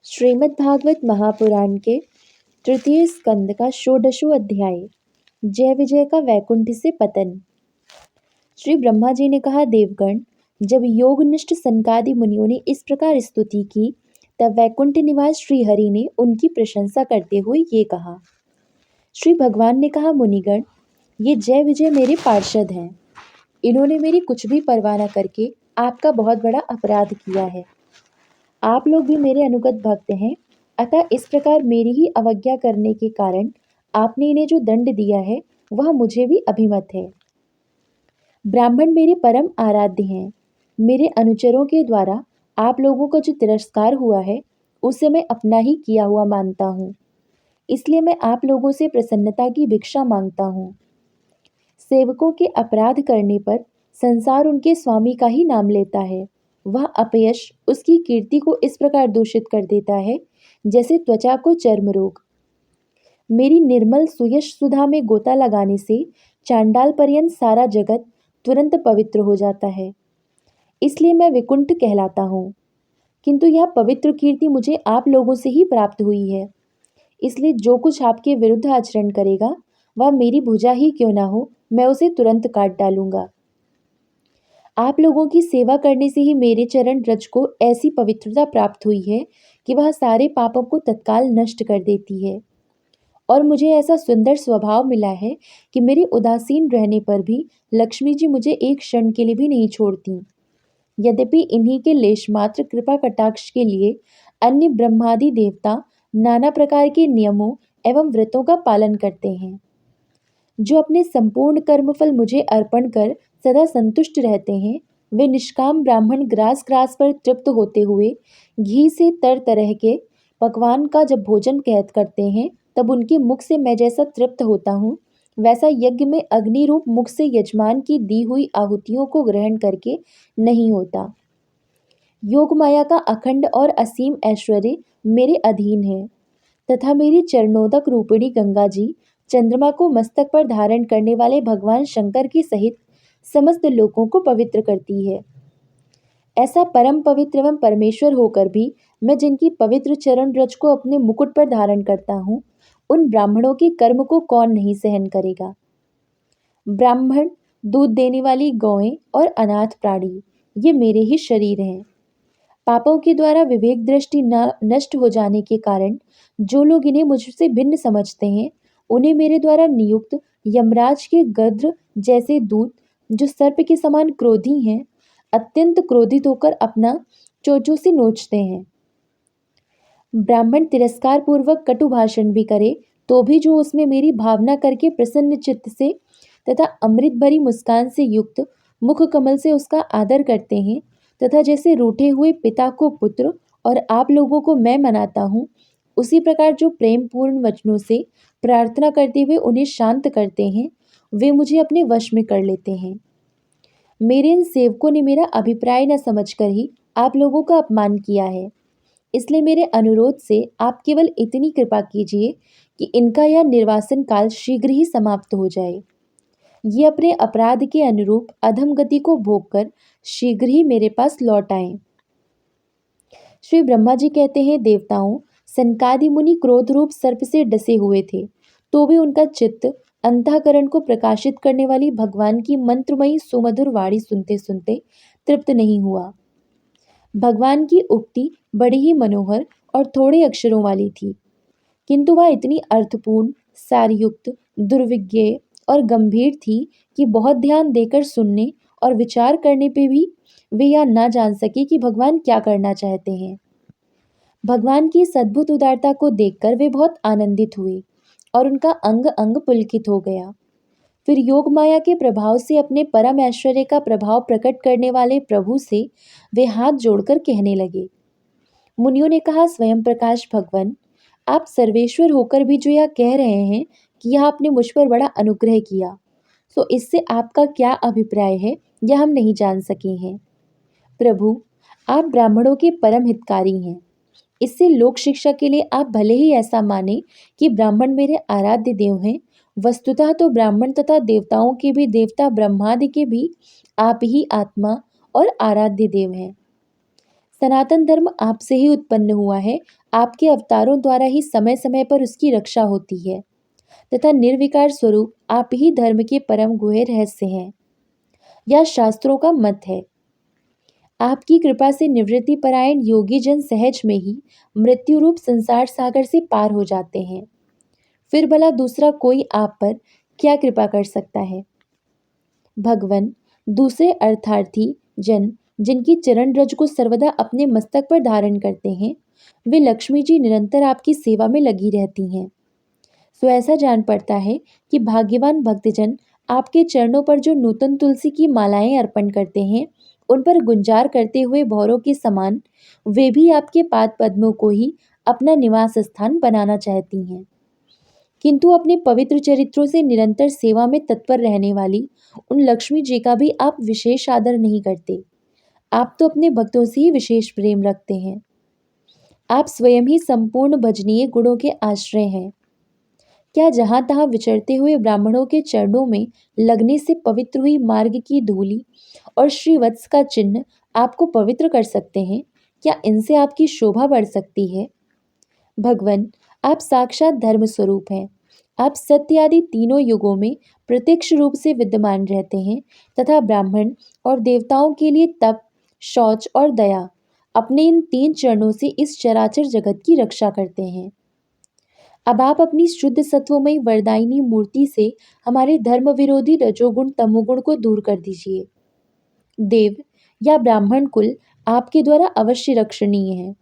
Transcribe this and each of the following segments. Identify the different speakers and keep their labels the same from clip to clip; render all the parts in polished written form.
Speaker 1: श्रीमद्भागवत महापुराण के तृतीय स्कंद का षोडशो अध्याय। जय विजय का वैकुंठ से पतन। श्री ब्रह्मा जी ने कहा, देवगण, जब योगनिष्ठ सनकादि मुनियों ने इस प्रकार स्तुति की, तब वैकुंठ निवास श्रीहरि ने उनकी प्रशंसा करते हुए ये कहा। श्री भगवान ने कहा, मुनिगण, ये जय विजय मेरे पार्षद हैं। इन्होंने मेरी कुछ भी परवाह न करके आपका बहुत बड़ा अपराध किया है। आप लोग भी मेरे अनुगत भक्त हैं, अतः इस प्रकार मेरी ही अवज्ञा करने के कारण आपने इन्हें जो दंड दिया है वह मुझे भी अभिमत है। ब्राह्मण मेरे परम आराध्य हैं। मेरे अनुचरों के द्वारा आप लोगों का जो तिरस्कार हुआ है उसे मैं अपना ही किया हुआ मानता हूँ, इसलिए मैं आप लोगों से प्रसन्नता की भिक्षा मांगता हूँ। सेवकों के अपराध करने पर संसार उनके स्वामी का ही नाम लेता है। वह अपयश उसकी कीर्ति को इस प्रकार दूषित कर देता है जैसे त्वचा को चर्म रोग। मेरी निर्मल सुयश सुधा में गोता लगाने से चांडाल पर्यंत सारा जगत तुरंत पवित्र हो जाता है, इसलिए मैं विकुंठ कहलाता हूँ। किंतु यह पवित्र कीर्ति मुझे आप लोगों से ही प्राप्त हुई है, इसलिए जो कुछ आपके विरुद्ध आचरण करेगा वह मेरी भुजा ही क्यों ना हो, मैं उसे तुरंत काट डालूंगा। आप लोगों की सेवा करने से ही मेरे चरण रज को ऐसी पवित्रता प्राप्त हुई है कि वह सारे पापों को तत्काल नष्ट कर देती है, और मुझे ऐसा सुंदर स्वभाव मिला है कि मेरे उदासीन रहने पर भी लक्ष्मी जी मुझे एक क्षण के लिए भी नहीं छोड़ती। यद्यपि इन्हीं के लेश मात्र कृपा कटाक्ष के लिए अन्य ब्रह्मादि देवता नाना प्रकार के नियमों एवं व्रतों का पालन करते हैं। जो अपने संपूर्ण कर्मफल मुझे अर्पण कर सदा संतुष्ट रहते हैं, वे निष्काम ब्राह्मण ग्रास ग्रास पर तृप्त होते हुए घी से तर तरह के पकवान का जब भोजन कहत करते हैं, तब उनके मुख से मैं जैसा तृप्त होता हूँ, वैसा यज्ञ में अग्नि रूप मुख से यजमान की दी हुई आहुतियों को ग्रहण करके नहीं होता। योग माया का अखंड और असीम ऐश्वर्य मेरे अधीन है, तथा मेरी चरणोदक रूपिणी गंगा जी चंद्रमा को मस्तक पर धारण करने वाले भगवान शंकर के सहित समस्त लोकों को पवित्र करती है। ऐसा परम पवित्र एवं परमेश्वर होकर भी मैं जिनकी पवित्र चरण रज को अपने मुकुट पर धारण करता हूँ, उन ब्राह्मणों के कर्म को कौन नहीं सहन करेगा। ब्राह्मण, दूध देने वाली गौएं और अनाथ प्राणी, ये मेरे ही शरीर हैं। पापों के द्वारा विवेक दृष्टि नष्ट हो जाने के कारण जो लोग इन्हें मुझसे भिन्न समझते हैं, उन्हें मेरे द्वारा नियुक्त यमराज के गद्र जैसे दूत, जो सर्प के समान क्रोधी हैं, अत्यंत क्रोधित होकर अपना चोंचों से नोचते हैं। ब्राह्मण तिरस्कार पूर्वक कटु भाषण भी करे तो भी जो उसमें मेरी भावना करके प्रसन्न चित्त से तथा अमृत भरी मुस्कान से युक्त मुख कमल से उसका आदर करते हैं, तथा जैसे रूठे हुए पिता को पुत्र और आप लोगों को मैं मनाता हूँ, उसी प्रकार जो प्रेम पूर्ण वचनों से प्रार्थना करते हुए उन्हें शांत करते हैं, वे मुझे अपने वश में कर लेते हैं। मेरे इन सेवकों ने मेरा अभिप्राय न समझकर ही आप लोगों का अपमान किया है, इसलिए मेरे अनुरोध से आप केवल इतनी कृपा कीजिए कि इनका यह निर्वासन काल शीघ्र ही समाप्त हो जाए। ये अपने अपराध के अनुरूप अधम गति को भोगकर शीघ्र ही मेरे पास लौट आएं। श्री ब्रह्मा जी कहते हैं, देवताओं, सनकादि मुनि क्रोध रूप सर्प से डसे हुए थे, तो भी उनका चित्त अंतःकरण को प्रकाशित करने वाली भगवान की मंत्रमयी सुमधुर वाणी सुनते सुनते तृप्त नहीं हुआ। भगवान की उक्ति बड़ी ही मनोहर और थोड़े अक्षरों वाली थी, किंतु वह इतनी अर्थपूर्ण, सारयुक्त, दुर्विज्ञेय और गंभीर थी कि बहुत ध्यान देकर सुनने और विचार करने पे भी वे यह ना जान सके कि भगवान क्या करना चाहते हैं। भगवान की इस अद्भुत उदारता को देखकर वे बहुत आनंदित हुए और उनका अंग अंग पुलकित हो गया। फिर योग माया के प्रभाव से अपने परम ऐश्वर्य का प्रभाव प्रकट करने वाले प्रभु से वे हाथ जोड़कर कहने लगे। मुनियों ने कहा, स्वयं प्रकाश भगवान, आप सर्वेश्वर होकर भी जो यह कह रहे हैं कि यह आपने मुझ पर बड़ा अनुग्रह किया, तो इससे आपका क्या अभिप्राय है, यह हम नहीं जान सके हैं। प्रभु, आप ब्राह्मणों के परम हितकारी हैं। इससे लोक शिक्षा के लिए आप भले ही ऐसा माने कि ब्राह्मण मेरे आराध्य देव हैं, वस्तुतः तो ब्राह्मण तथा देवताओं के भी देवता ब्रह्मादि के भी आप ही आत्मा और आराध्य देव हैं। सनातन धर्म आपसे ही उत्पन्न हुआ है, आपके अवतारों द्वारा ही समय समय पर उसकी रक्षा होती है तथा निर्विकार स्वरूप आप ही धर्म के परम गुह्य रहस्य हैं। यह शास्त्रों का मत है। आपकी कृपा से निवृत्ति परायण योगी जन सहज में ही मृत्यु रूप संसार सागर से पार हो जाते हैं। फिर भला दूसरा कोई आप पर क्या कृपा कर सकता है। भगवन, दूसरे अर्थार्थी जन जिनकी चरण रज को सर्वदा अपने मस्तक पर धारण करते हैं, वे लक्ष्मी जी निरंतर आपकी सेवा में लगी रहती हैं। सो ऐसा जान पड़ता है कि भाग्यवान भक्तजन आपके चरणों पर जो नूतन तुलसी की मालाएं अर्पण करते हैं, उन पर गुंजार करते हुए भौरों के समान वे भी आपके पाद पद्मों को ही अपना निवास स्थान बनाना चाहती हैं। किंतु अपने पवित्र चरित्रों से निरंतर सेवा में तत्पर रहने वाली उन लक्ष्मी जी का भी आप विशेष आदर नहीं करते। आप तो अपने भक्तों से ही विशेष प्रेम रखते हैं। आप स्वयं ही संपूर्ण भजनीय गुणों के आश्रय हैं। क्या जहां तहां विचरते हुए ब्राह्मणों के चरणों में लगने से पवित्र हुई मार्ग की धूलि और श्रीवत्स का चिन्ह आपको पवित्र कर सकते हैं? क्या इनसे आपकी शोभा बढ़ सकती है? भगवन, आप साक्षात धर्म स्वरूप हैं। आप सत्य आदि तीनों युगों में प्रत्यक्ष रूप से विद्यमान रहते हैं तथा ब्राह्मण और देवताओं के लिए तप, शौच और दया अपने इन तीन चरणों से इस चराचर जगत की रक्षा करते हैं। अब आप अपनी शुद्ध सत्वमयी वरदायिनी मूर्ति से हमारे धर्म विरोधी रजोगुण तमोगुण को दूर कर दीजिए। देव या ब्राह्मण कुल आपके द्वारा अवश्य रक्षणीय है।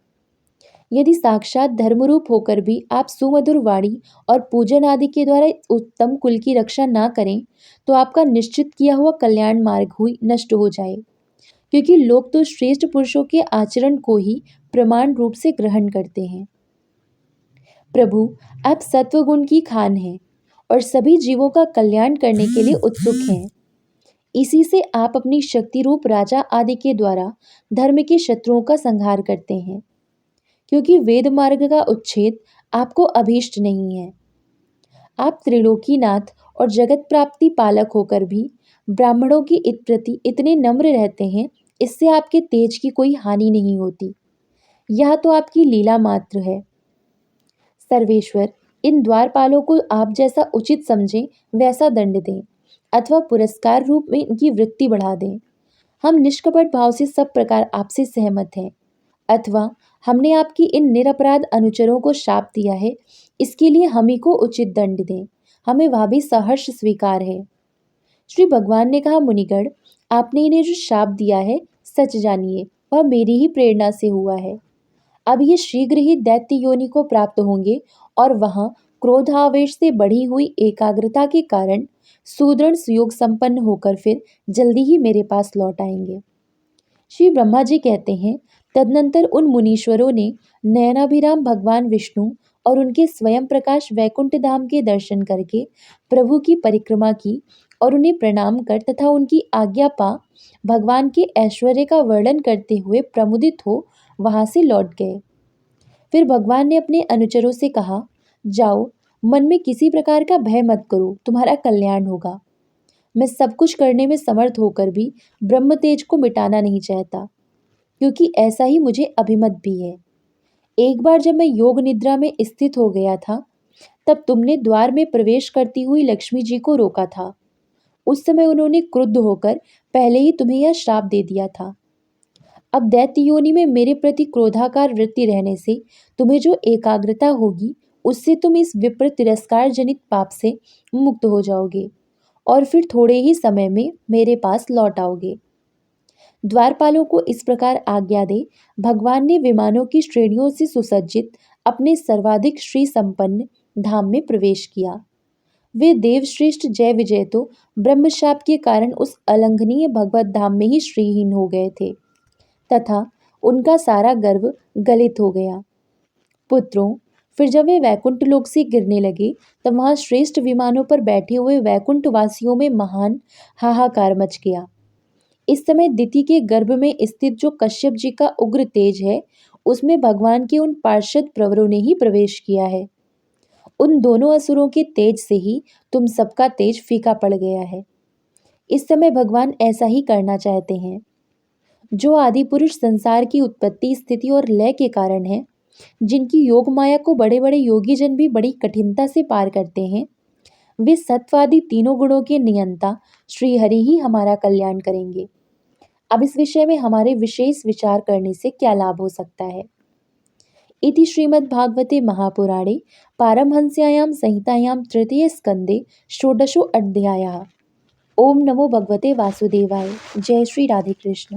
Speaker 1: यदि साक्षात धर्मरूप होकर भी आप सुमधुर वाणी और पूजन आदि के द्वारा उत्तम कुल की रक्षा ना करें, तो आपका निश्चित किया हुआ कल्याण मार्ग हुई नष्ट हो जाए, क्योंकि लोग तो श्रेष्ठ पुरुषों के आचरण को ही प्रमाण रूप से ग्रहण करते हैं। प्रभु, आप सत्वगुण की खान हैं और सभी जीवों का कल्याण करने के लिए उत्सुक हैं। इसी से आप अपनी शक्ति रूप राजा आदि के द्वारा धर्म के शत्रुओं का संहार करते हैं, क्योंकि वेद मार्ग का उच्छेद आपको अभीष्ट नहीं है। आप त्रिलोकीनाथ और जगत प्राप्ति पालक होकर भी ब्राह्मणों की प्रति इतने नम्र रहते हैं, इससे आपके तेज की कोई हानि नहीं होती। यह तो आपकी लीला मात्र है। सर्वेश्वर, इन द्वारपालों को आप जैसा उचित समझें वैसा दंड दें अथवा पुरस्कार रूप में इनकी वृत्ति बढ़ा दें। हम निष्कपट भाव से सब प्रकार आपसे सहमत हैं, अथवा हमने आपकी इन निरपराध अनुचरों को शाप दिया है, इसके लिए हम ही को उचित दंड दें, हमें वह भी सहर्ष स्वीकार है। श्री भगवान ने कहा, मुनिगण, आपने इन्हें जो शाप दिया है, सच जानिए वह मेरी ही प्रेरणा से हुआ है। अब ये शीघ्र ही दैत्य योनि को प्राप्त होंगे और वहां क्रोधावेश से बढ़ी हुई एकाग्रता के कारण सुदृढ़ सुयोग संपन्न होकर फिर जल्दी ही मेरे पास लौट आएंगे। श्री ब्रह्मा जी कहते हैं, तदनंतर उन मुनीश्वरों ने नयनाभिराम भगवान विष्णु और उनके स्वयं प्रकाश वैकुंठ धाम के दर्शन करके प्रभु की परिक्रमा की और उन्हें प्रणाम कर तथा उनकी आज्ञा पा भगवान के ऐश्वर्य का वर्णन करते हुए प्रमुदित हो वहां से लौट गए। फिर भगवान ने अपने अनुचरों से कहा, जाओ, मन में किसी प्रकार का भय मत करो, तुम्हारा कल्याण होगा। मैं सब कुछ करने में समर्थ होकर भी ब्रह्म तेज को मिटाना नहीं चाहता, क्योंकि ऐसा ही मुझे अभिमत भी है। एक बार जब मैं योग निद्रा में स्थित हो गया था, तब तुमने द्वार में प्रवेश करती हुई लक्ष्मी जी को रोका था। उस समय उन्होंने क्रुद्ध होकर पहले ही तुम्हें यह श्राप दे दिया था। अब दैत्य योनि में मेरे प्रति क्रोधाकार वृत्ति रहने से तुम्हें जो एकाग्रता होगी, उससे तुम इस विप्र तिरस्कार जनित पाप से मुक्त हो जाओगे और फिर थोड़े ही समय में मेरे पास लौट आओगे। द्वारपालों को इस प्रकार आज्ञा दे भगवान ने विमानों की श्रेणियों से सुसज्जित अपने सर्वाधिक श्री संपन्न धाम में प्रवेश किया। वे देवश्रेष्ठ जय विजय तो ब्रह्मशाप के कारण उस अलंघनीय भगवत धाम में ही श्रीहीन हो गए थे तथा उनका सारा गर्व गलित हो गया। पुत्रों, फिर जब वे वैकुंठ लोक से गिरने लगे, तब वहां श्रेष्ठ विमानों पर बैठे हुए वैकुंठ वासियों में महान हाहाकार मच गया। इस समय दिति के गर्भ में स्थित जो कश्यप जी का उग्र तेज है, उसमें भगवान के उन पार्षद प्रवरों ने ही प्रवेश किया है। उन दोनों असुरों के तेज से ही तुम सबका तेज फीका पड़ गया है। इस समय भगवान ऐसा ही करना चाहते हैं। जो आदि पुरुष संसार की उत्पत्ति, स्थिति और लय के कारण है, जिनकी योग माया को बड़े बड़े योगी जन भी बड़ी कठिनता से पार करते हैं, वे सत्वादि तीनों गुणों के नियंता श्री हरि ही हमारा कल्याण करेंगे। अब इस विषय में हमारे विशेष विचार करने से क्या लाभ हो सकता है। इति श्रीमद्भागवते महापुराणे पारमहंस्यायां संहितायां तृतीय स्कंदे षोडशो अध्यायः। ओम नमो भगवते वासुदेवाय। जय श्री राधे कृष्ण।